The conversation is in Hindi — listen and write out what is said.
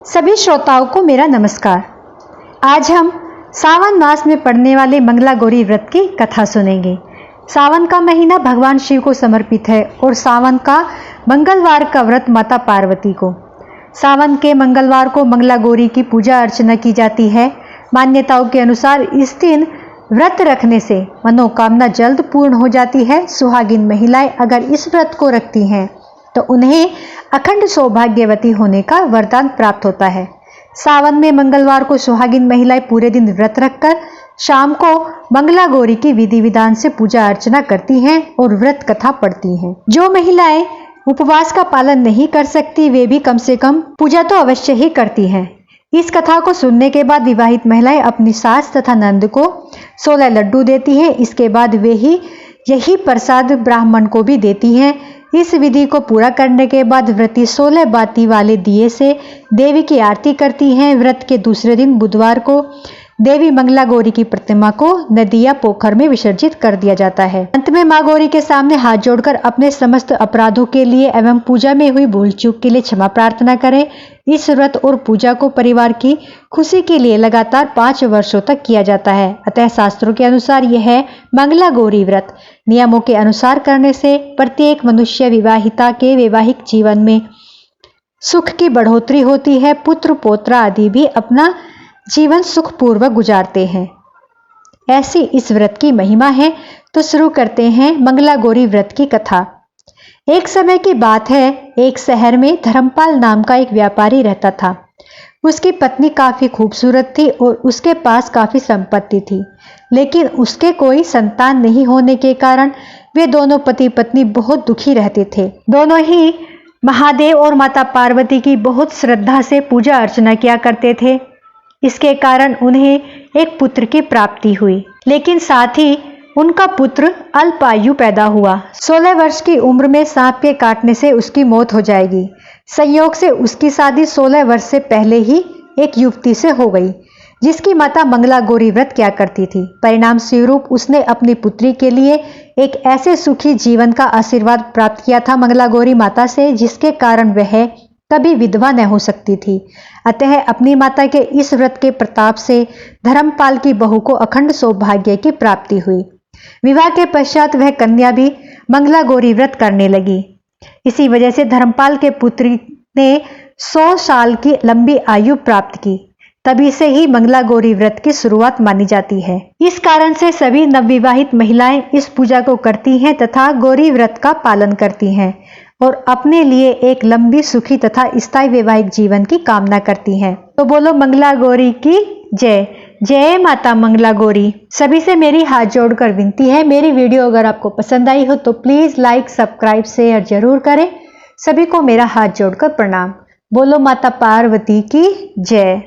सभी श्रोताओं को मेरा नमस्कार। आज हम सावन मास में पड़ने वाले मंगला गौरी व्रत की कथा सुनेंगे। सावन का महीना भगवान शिव को समर्पित है और सावन का मंगलवार का व्रत माता पार्वती को। सावन के मंगलवार को मंगला गौरी की पूजा अर्चना की जाती है। मान्यताओं के अनुसार इस दिन व्रत रखने से मनोकामना जल्द पूर्ण हो जाती है। सुहागिन महिलाएं अगर इस व्रत को रखती हैं तो उन्हें अखंड सौभाग्यवती होने का वरदान प्राप्त होता है। सावन में मंगलवार को सुहागिन महिलाएं पूरे दिन व्रत रखकर शाम को मंगला गौरी की विधि विधान से पूजा अर्चना करती हैं और व्रत कथा पढ़ती हैं। जो महिलाएं उपवास का पालन नहीं कर सकती वे भी कम से कम पूजा तो अवश्य ही करती हैं। इस कथा को सुनने के बाद विवाहित महिलाएं अपनी सास तथा नंद को 16 लड्डू देती हैं। इसके बाद वे ही यही प्रसाद ब्राह्मण को भी देती हैं। इस विधि को पूरा करने के बाद व्रती 16 बाती वाले दिए से देवी की आरती करती हैं। व्रत के दूसरे दिन बुधवार को देवी मंगला गौरी की प्रतिमा को नदी या पोखर में विसर्जित कर दिया जाता है। अंत में मां गौरी के सामने हाथ जोड़कर अपने समस्त अपराधों के लिए एवं पूजा में हुई भूल चूक के लिए क्षमा प्रार्थना करें। इस व्रत और पूजा को परिवार की खुशी के लिए लगातार 5 वर्षों तक किया जाता है। अतः शास्त्रों के अनुसार यह है मंगला गौरी व्रत नियमों के अनुसार करने से प्रत्येक मनुष्य विवाहिता के वैवाहिक जीवन में सुख की बढ़ोतरी होती है। पुत्र पौत्र आदि भी अपना जीवन सुखपूर्वक गुजारते हैं। ऐसी इस व्रत की महिमा है। तो शुरू करते हैं मंगला गौरी व्रत की कथा। एक समय की बात है, एक शहर में धर्मपाल नाम का एक व्यापारी रहता था। उसकी पत्नी काफी खूबसूरत थी और उसके पास काफी संपत्ति थी, लेकिन उसके कोई संतान नहीं होने के कारण वे दोनों पति पत्नी बहुत दुखी रहते थे। दोनों ही महादेव और माता पार्वती की बहुत श्रद्धा से पूजा अर्चना किया करते थे। इसके कारण उन्हें एक पुत्र की प्राप्ति हुई, लेकिन साथ ही उनका पुत्र अल्पायु पैदा हुआ। 16 वर्ष की उम्र में सांप के काटने से उसकी मौत हो जाएगी। संयोग से उसकी शादी 16 वर्ष से पहले ही एक युवती से हो गई, जिसकी माता मंगला गौरी व्रत किया करती थी। परिणाम स्वरूप उसने अपनी पुत्री के लिए एक ऐसे सुखी जीवन का आशीर्वाद प्राप्त किया था मंगला गौरी माता से, जिसके कारण वह कभी विधवा न हो सकती थी। अतः अपनी माता के इस व्रत के प्रताप से धर्मपाल की बहू को अखंड सौभाग्य की प्राप्ति हुई। विवाह के पश्चात वह कन्या भी मंगला गौरी व्रत करने लगी। इसी वजह से धर्मपाल के पुत्री ने 100 साल की लंबी आयु प्राप्त की। तभी से ही मंगला गौरी व्रत की शुरुआत मानी जाती है। इस कारण से सभी नवविवाहित महिलाएं इस पूजा को करती हैं तथा गौरी व्रत का पालन करती हैं और अपने लिए एक लंबी सुखी तथा स्थायी वैवाहिक जीवन की कामना करती हैं। तो बोलो मंगला गौरी की जय। जय माता मंगला गौरी। सभी से मेरी हाथ जोड़कर विनती है, मेरी वीडियो अगर आपको पसंद आई हो तो प्लीज लाइक सब्सक्राइब शेयर जरूर करें। सभी को मेरा हाथ जोड़कर प्रणाम। बोलो माता पार्वती की जय।